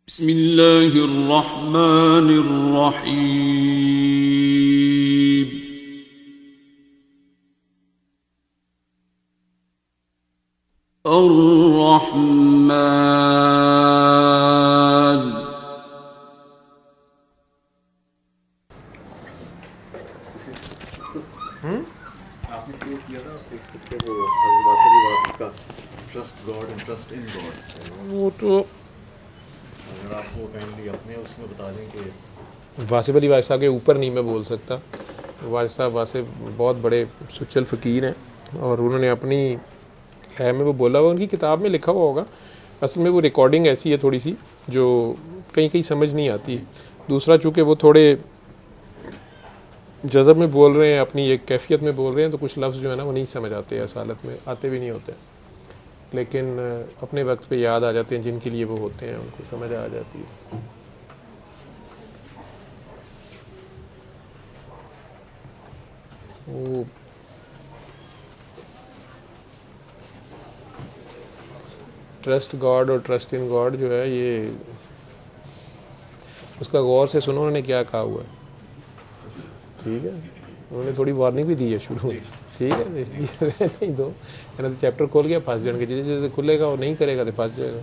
بسم اللہ الرحمن الرحیم الرحمن آپ نے شروع کیا تھا فیس بک پہ وہ حضرت واصل واقعہ کا trust God and trust in God. وہ تو اگر آپ کو کائنڈلی اپنے اس میں بتا دیں کہ واصف علی واصف کے اوپر نہیں میں بول سکتا. واصف بہت بڑے سچل فقیر ہیں اور انہوں نے اپنی میں وہ بولا ہوا ان کی کتاب میں لکھا ہوا ہوگا. اصل میں وہ ریکارڈنگ ایسی ہے تھوڑی سی جو کہیں کہیں سمجھ نہیں آتی. دوسرا چونکہ وہ تھوڑے جذب میں بول رہے ہیں، اپنی ایک کیفیت میں بول رہے ہیں، تو کچھ لفظ جو ہے نا وہ نہیں سمجھ آتے اس حالت میں، آتے بھی نہیں ہوتے، لیکن اپنے وقت پہ یاد آ جاتے ہیں. جن کے لیے وہ ہوتے ہیں ان کو سمجھ آ جاتی ہے. وہ ٹرسٹ گاڈ اور ٹرسٹ ان گاڈ جو ہے، یہ اس کا غور سے سنو انہوں نے کیا کہا ہوا ہے. ٹھیک ہے، انہوں نے تھوڑی وارننگ بھی دی ہے شروع میں. ٹھیک ہے، اس لیے نہیں دو چیپٹر کھول گیا پھنس جان کے، جیسے جیسے کھلے گا اور نہیں کرے گا تو پھنس جائے گا.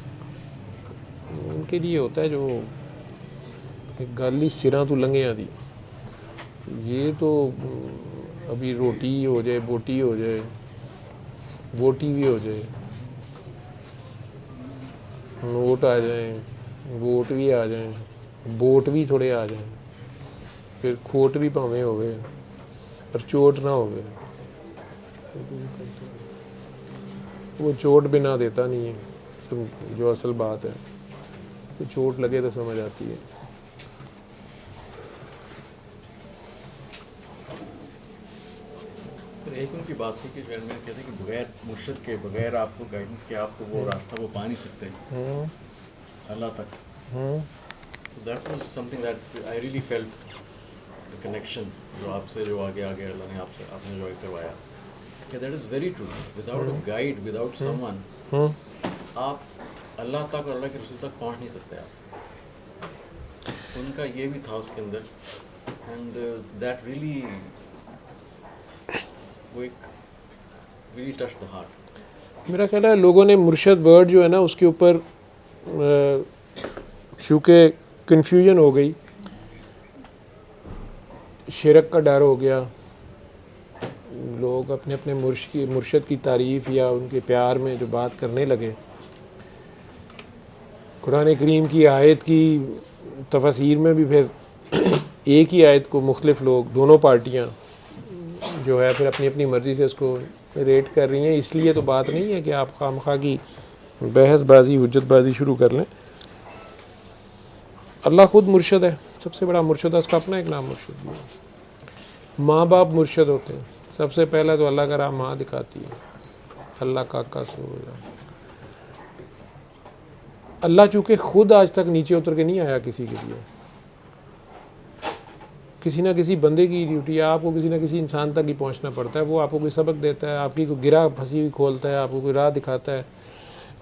ان کے لیے ہوتا ہے جو گالی سراں تو لنگیاں دی. یہ تو ابھی روٹی ہو جائے، بوٹی ہو جائے، بوٹی بھی ہو جائے، نوٹ آ جائیں، ووٹ بھی آ جائیں، بوٹ بھی تھوڑے آ جائیں، پھر کھوٹ بھی پاویں ہوئے پر چوٹ نہ ہوئے. وہ چوٹ بھی نہ دیتا نہیں ہے جو اصل بات ہے. تو چوٹ لگے تو سمجھ آتی ہے. سر ایک ان کی بات تھی کہ جو میں کہتے ہیں کہ بغیر مرشد کے، بغیر آپ کو گائیڈنس کے آپ کو وہ راستہ وہ پا نہیں سکتے اللہ تک. That was some thing that I really felt the connection جو آپ سے جو آگے آگے اللہ نے آپ نے جو کروایا کہ that is very true. Without a guide, without some one آپ اللہ تک اور اللہ کے رسول تک پہنچ نہیں سکتے. آپ ان کا یہ بھی تھا اس کے اندر، اینڈ دیٹ ریئلی وہ ایک ریئلی ٹچ دا ہارٹ. میرا خیال ہے لوگوں نے مرشد ورڈ جو ہے نا اس کے اوپر چونکہ کنفیوژن ہو گئی، شرک کا ڈر ہو گیا، لوگ اپنے اپنے مرشد کی تعریف یا ان کے پیار میں جو بات کرنے لگے. قرآن کریم کی آیت کی تفسیر میں بھی پھر ایک ہی آیت کو مختلف لوگ، دونوں پارٹیاں جو ہے پھر اپنی اپنی مرضی سے اس کو ریٹ کر رہی ہیں. اس لیے تو بات نہیں ہے کہ آپ خواہ مخواہ کی بحث بازی، حجت بازی شروع کر لیں. اللہ خود مرشد ہے، سب سے بڑا مرشد ہے، اس کا اپنا ایک نام مرشد بھی ہے. ماں باپ مرشد ہوتے ہیں. سب سے پہلے تو اللہ کا راہ ماں دکھاتی ہے. اللہ کاکا سو جا. اللہ چونکہ خود آج تک نیچے اتر کے نہیں آیا کسی کے لیے. کسی نہ کسی بندے کی ڈیوٹی ہے، آپ کو کسی نہ کسی انسان تک ہی پہنچنا پڑتا ہے. وہ آپ کو کوئی سبق دیتا ہے، آپ کی کوئی گرہ پھنسی ہوئی کھولتا ہے، آپ کو کوئی راہ دکھاتا ہے،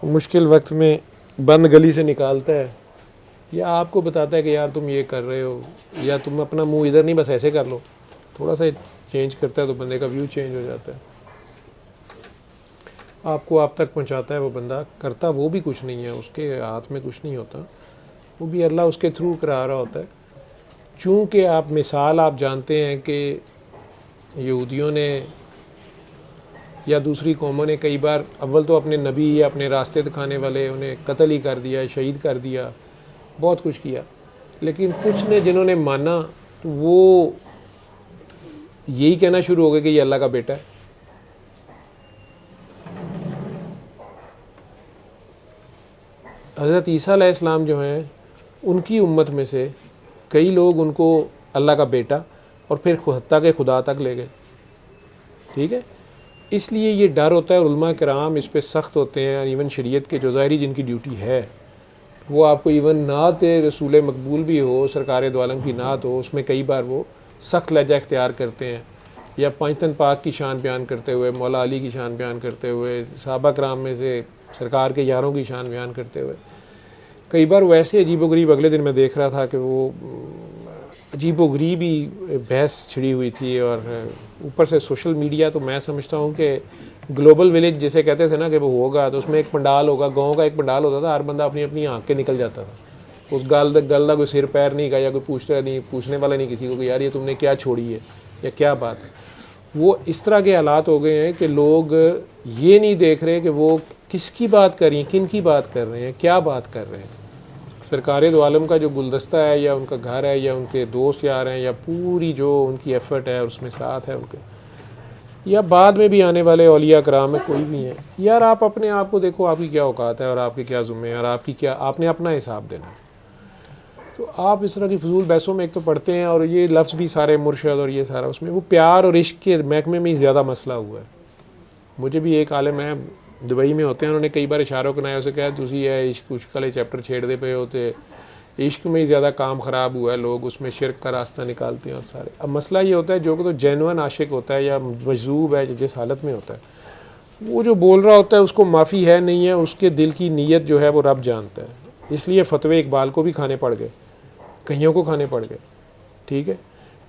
مشکل وقت میں بند گلی سے نکالتا ہے، یا آپ کو بتاتا ہے کہ یار تم یہ کر رہے ہو، یا تم اپنا منہ ادھر نہیں بس ایسے کر لو. تھوڑا سا چینج کرتا ہے تو بندے کا ویو چینج ہو جاتا ہے. آپ کو آپ تک پہنچاتا ہے وہ بندہ. کرتا وہ بھی کچھ نہیں ہے، اس کے ہاتھ میں کچھ نہیں ہوتا، وہ بھی اللہ اس کے تھرو کرا رہا ہوتا ہے. چونکہ آپ مثال آپ جانتے ہیں کہ یہودیوں نے یا دوسری قوموں نے کئی بار اول تو اپنے نبی یا اپنے راستے دکھانے والے انہیں قتل ہی کر دیا، شہید کر دیا، بہت کچھ کیا. لیکن کچھ نے جنہوں نے مانا تو وہ یہی کہنا شروع ہو گئے کہ یہ اللہ کا بیٹا ہے. حضرت عیسیٰ علیہ السلام جو ہیں ان کی امت میں سے کئی لوگ ان کو اللہ کا بیٹا اور پھر حتیٰ کہ خدا تک لے گئے. ٹھیک ہے، اس لیے یہ ڈر ہوتا ہے. علماء کرام اس پہ سخت ہوتے ہیں. ایون شریعت کے جو ظاہری جن کی ڈیوٹی ہے وہ آپ کو ایون نعت رسول مقبول بھی ہو، سرکار دو عالم کی نعت ہو، اس میں کئی بار وہ سخت لہجہ اختیار کرتے ہیں. یا پانچتن پاک کی شان بیان کرتے ہوئے، مولا علی کی شان بیان کرتے ہوئے، صحابہ کرام میں سے سرکار کے یاروں کی شان بیان کرتے ہوئے کئی بار ویسے عجیب و غریب، اگلے دن میں دیکھ رہا تھا کہ وہ عجیب و غریب ہی بحث چھڑی ہوئی تھی، اور اوپر سے سوشل میڈیا تو میں سمجھتا ہوں کہ گلوبل ولیج جسے کہتے تھے نا کہ وہ ہوگا تو اس میں ایک پنڈال ہوگا، گاؤں کا ایک پنڈال ہوتا تھا، ہر بندہ اپنی اپنی آنکھ کے نکل جاتا تھا، اس گل کا کوئی سر پیر نہیں کا، یا کوئی پوچھنے والا نہیں کسی کو کہ یار یہ تم نے کیا چھوڑی ہے یا کیا بات ہے۔ وہ اس طرح کے حالات ہو گئے ہیں کہ لوگ یہ نہیں دیکھ رہے کہ وہ کس کی بات کر رہی ہیں، کن کی بات کر رہے ہیں، کیا بات کر رہے ہیں۔ سرکار دو عالم کا جو گلدستہ ہے، یا ان کا گھر ہے، یا ان کے دوست یار ہیں، یا پوری جو ان کی ایفرٹ ہے اس میں ساتھ ہے ان کے، یا بعد میں بھی آنے والے اولیاء کرام میں کوئی بھی ہیں، یار آپ اپنے آپ کو دیکھو، آپ کی کیا اوقات ہے اور آپ کے کیا ذمے ہیں، اور آپ نے اپنا حساب دینا ہے۔ تو آپ اس طرح کی فضول بحثوں میں ایک تو پڑھتے ہیں، اور یہ لفظ بھی سارے مرشد اور یہ سارا، اس میں وہ پیار اور عشق کے محکمے میں ہی زیادہ مسئلہ ہوا ہے۔ مجھے بھی ایک عالم ہے دبئی میں ہوتے ہیں، انہوں نے کئی بار اشاروں کنایا، اسے کہا تسی ہے عشق والے چیپٹر چھیڑ دے پے ہوتے، عشق میں ہی زیادہ کام خراب ہوا ہے، لوگ اس میں شرک کا راستہ نکالتے ہیں اور سارے۔ اب مسئلہ یہ ہوتا ہے جو کہ تو جینوئن عاشق ہوتا ہے یا مجذوب ہے جس حالت میں ہوتا ہے، وہ جو بول رہا ہوتا ہے اس کو معافی ہے نہیں ہے، اس کے دل کی نیت جو ہے وہ رب جانتا ہے۔ اس لیے فتوے اقبال کو بھی کھانے پڑ گئے، کئیوں کو کھانے پڑ گئے، ٹھیک ہے،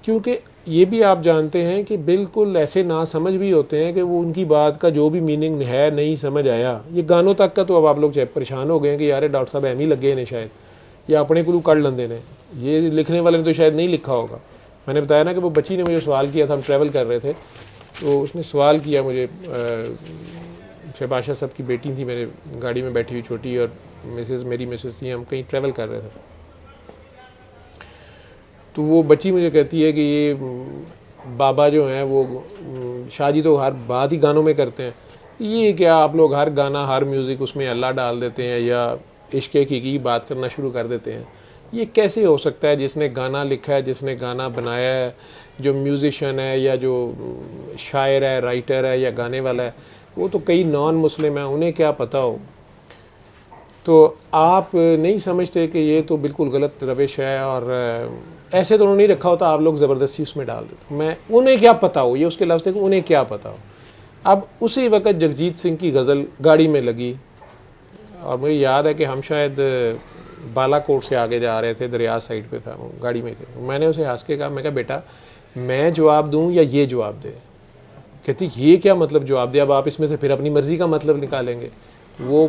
کیونکہ یہ بھی آپ جانتے ہیں کہ بالکل ایسے نا سمجھ بھی ہوتے ہیں کہ وہ ان کی بات کا جو بھی میننگ ہے نہیں سمجھ آیا۔ یہ گانوں تک کا تو اب آپ لوگ پریشان ہو گئے ہیں کہ یار ڈاکٹر صاحب اہم ہی لگے ہیں شاید، یا اپنے کو کڑ لندے نے، یہ لکھنے والے نے تو شاید نہیں لکھا ہوگا۔ میں نے بتایا نا کہ وہ بچی نے مجھے سوال کیا تھا، ہم ٹریول کر رہے تھے، تو اس نے سوال کیا مجھے، شہباشاہ صاحب کی بیٹی تھی میرے گاڑی میں بیٹھی ہوئی چھوٹی، اور میری مسز تھی، ہم کہیں ٹریول کر رہے تھے، تو وہ بچی مجھے کہتی ہے کہ یہ بابا جو ہیں وہ شاہ جی تو ہر بات ہی گانوں میں کرتے ہیں، یہ کیا آپ لوگ ہر گانا ہر میوزک اس میں اللہ ڈال دیتے ہیں یا عشق کی بات کرنا شروع کر دیتے ہیں، یہ کیسے ہو سکتا ہے؟ جس نے گانا لکھا ہے، جس نے گانا بنایا ہے، جو میوزیشین ہے یا جو شاعر ہے، رائٹر ہے یا گانے والا ہے، وہ تو کئی نان مسلم ہیں، انہیں کیا پتہ ہو؟ تو آپ نہیں سمجھتے کہ یہ تو بالکل غلط روش ہے، اور ایسے تو انہوں نے نہیں رکھا ہوتا، آپ لوگ زبردستی اس میں ڈال دیتے۔ میں انہیں کیا پتہ ہو، یہ اس کے لفظ ہے کہ انہیں کیا پتہ ہو۔ اب اسی وقت جگجیت سنگھ کی غزل گاڑی میں لگی، اور مجھے یاد ہے کہ ہم شاید بالا کوٹ سے آگے جا رہے تھے، دریا سائڈ پہ تھا، وہ گاڑی میں تھے، تو میں نے اسے ہنس کے کہا، میں کہا بیٹا میں جواب دوں یا یہ جواب دے؟ کہتی یہ کیا مطلب جواب دے، اب آپ اس میں سے پھر اپنی مرضی کا مطلب نکالیں گے۔ وہ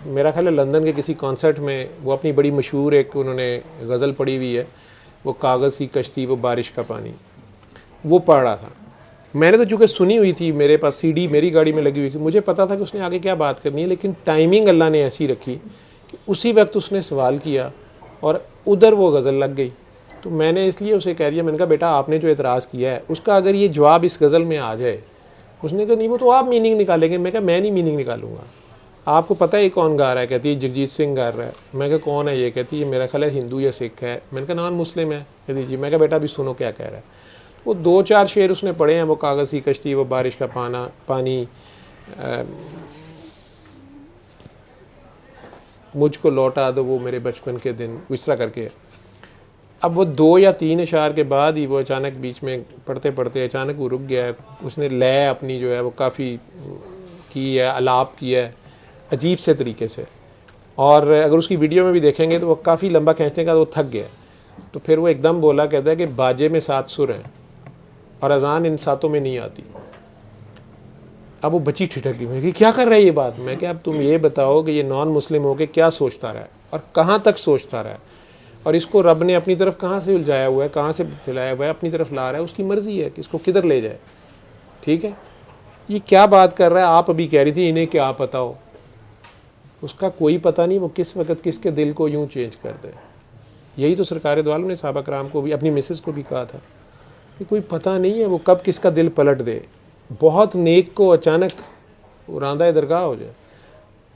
میرا خیال ہے لندن کے کسی کانسرٹ میں وہ اپنی بڑی مشہور ایک انہوں نے غزل پڑھی ہوئی ہے، وہ کاغذ کی کشتی وہ بارش کا پانی، وہ پڑھ رہا تھا۔ میں نے تو چونکہ سنی ہوئی تھی، میرے پاس سی ڈی میری گاڑی میں لگی ہوئی تھی، مجھے پتا تھا کہ اس نے آگے کیا بات کرنی ہے، لیکن ٹائمنگ اللہ نے ایسی رکھی کہ اسی وقت اس نے سوال کیا اور ادھر وہ غزل لگ گئی۔ تو میں نے اس لیے اسے کہہ دیا، میں نے کہا بیٹا آپ نے جو اعتراض کیا ہے اس کا اگر یہ جواب اس غزل میں آ جائے، اس نے کہا نہیں وہ تو آپ میننگ نکالیں گے۔ میں کہا میں نہیں میننگ نکالوں گا، آپ کو پتہ ہے یہ کون گا رہا ہے؟ کہتی ہے جگجیت سنگھ گا رہا ہے۔ میں کہا کون ہے یہ؟ کہتی ہے میرا خیال ہے ہندو یا سکھ ہے۔ میں نے کہا نان مسلم ہے۔ کہتی جی۔ میں کہا بیٹا ابھی سنو کیا کہہ رہا ہے۔ وہ 2-4 شعر اس نے پڑھے ہیں، وہ کاغذ کی کشتی، وہ بارش کا پانی، مجھ کو لوٹا دو وہ میرے بچپن کے دن، اس طرح کر کے۔ اب وہ 2 یا 3 اشعار کے بعد ہی وہ اچانک بیچ میں پڑھتے پڑھتے اچانک وہ رک گیا ہے۔ اس نے لے اپنی جو ہے وہ کافی کی ہے، الاپ کیا ہے عجیب سے طریقے سے، اور اگر اس کی ویڈیو میں بھی دیکھیں گے تو وہ کافی لمبا کھینچنے کا وہ تھک گیا، تو پھر وہ ایک دم بولا، کہتا ہے کہ باجے میں 7 سر ہیں اور اذان ان 7 میں نہیں آتی۔ اب وہ بچی ٹھٹک گئی، میں کہ کیا کر رہا ہے یہ بات؟ میں کہ اب تم یہ بتاؤ کہ یہ نان مسلم ہو کے کیا سوچتا رہا ہے اور کہاں تک سوچتا رہا ہے، اور اس کو رب نے اپنی طرف کہاں سے الجھایا ہوا ہے، کہاں سے پھیلایا ہوا ہے، اپنی طرف لا رہا ہے، اس کی مرضی ہے کہ اس کو کدھر لے جائے، ٹھیک ہے؟ یہ کیا بات کر رہا ہے؟ آپ ابھی کہہ رہی تھی انہیں کیا پتہ ہو، اس کا کوئی پتہ نہیں وہ کس وقت کس کے دل کو یوں چینج کر دے۔ یہی تو سرکار دو عالم نے صحابہ کرام کو بھی، اپنی مسز کو بھی کہا تھا کہ کوئی پتہ نہیں ہے وہ کب کس کا دل پلٹ دے، بہت نیک کو اچانک راندہ درگاہ ہو جائے،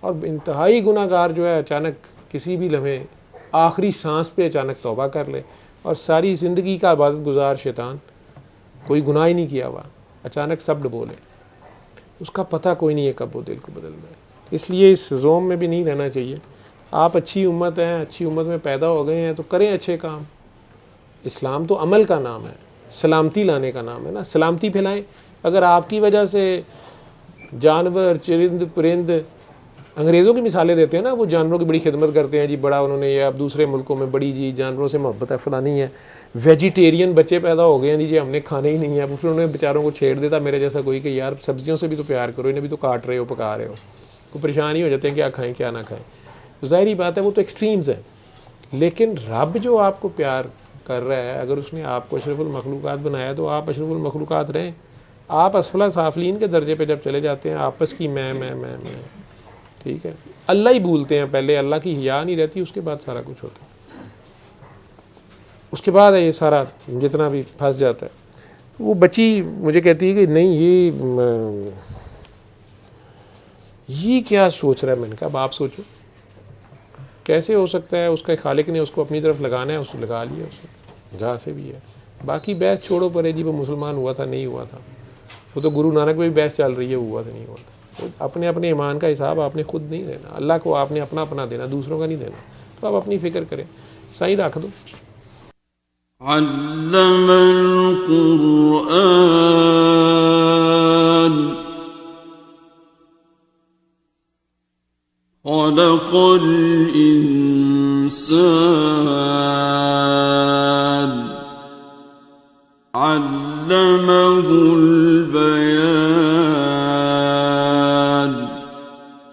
اور انتہائی گناہ گار جو ہے اچانک کسی بھی لمحے آخری سانس پہ اچانک توبہ کر لے، اور ساری زندگی کا عبادت گزار شیطان، کوئی گناہ ہی نہیں کیا ہوا، اچانک سب ڈبولے، اس کا پتہ کوئی نہیں ہے کب وہ دل کو بدل دے۔ اس لیے اس زوم میں بھی نہیں رہنا چاہیے۔ آپ اچھی امت ہیں، اچھی امت میں پیدا ہو گئے ہیں تو کریں اچھے کام۔ اسلام تو عمل کا نام ہے، سلامتی لانے کا نام ہے نا، سلامتی پھیلائیں۔ اگر آپ کی وجہ سے جانور، چرند پرند انگریزوں کی مثالیں دیتے ہیں نا, وہ جانوروں کی بڑی خدمت کرتے ہیں جی, بڑا انہوں نے یہ, اب دوسرے ملکوں میں بڑی جی جانوروں سے محبت ہے فلانی ہے, ویجیٹیرین بچے پیدا ہو گئے ہیں جی, ہم نے کھانے ہی نہیں ہے. پھر انہوں نے بیچاروں کو چھیڑ دیتا میرے جیسا کوئی کہ یار سبزیوں سے بھی تو پیار کرو, انہیں بھی تو کاٹ رہے ہو پکا رہے ہو, کو پریشان ہی ہو جاتے ہیں کیا کھائیں کیا نہ کھائیں. تو ظاہری بات ہے وہ تو ایکسٹریمز ہیں, لیکن رب جو آپ کو پیار کر رہا ہے, اگر اس نے آپ کو اشرف المخلوقات بنایا تو آپ اشرف المخلوقات رہیں. آپ اسفل سافلین کے درجے پہ جب چلے جاتے ہیں آپس کی میں, ٹھیک ہے, اللہ ہی بھولتے ہیں پہلے, اللہ کی حیا نہیں رہتی, اس کے بعد سارا کچھ ہوتا ہے, اس کے بعد ہے یہ سارا جتنا بھی پھنس جاتا ہے. وہ بچی مجھے کہتی ہے کہ نہیں یہ کیا سوچ رہا ہے. میں نے کہا اب آپ سوچو کیسے ہو سکتا ہے, اس کا خالق نے اس کو اپنی طرف لگانا ہے, اس نے لگا لیا, اس نے جہاں سے بھی ہے. باقی بحث چھوڑو پرے جی وہ مسلمان ہوا تھا نہیں ہوا تھا, وہ تو گرو نانک میں بھی بحث چل رہی ہے ہوا تھا نہیں ہوا تھا. اپنے اپنے ایمان کا حساب آپ نے خود نہیں دینا, اللہ کو آپ نے اپنا اپنا دینا, دوسروں کا نہیں دینا. تو آپ اپنی فکر کریں, صحیح رکھ دو. علم القرآن خلق الإنسان علمه البيان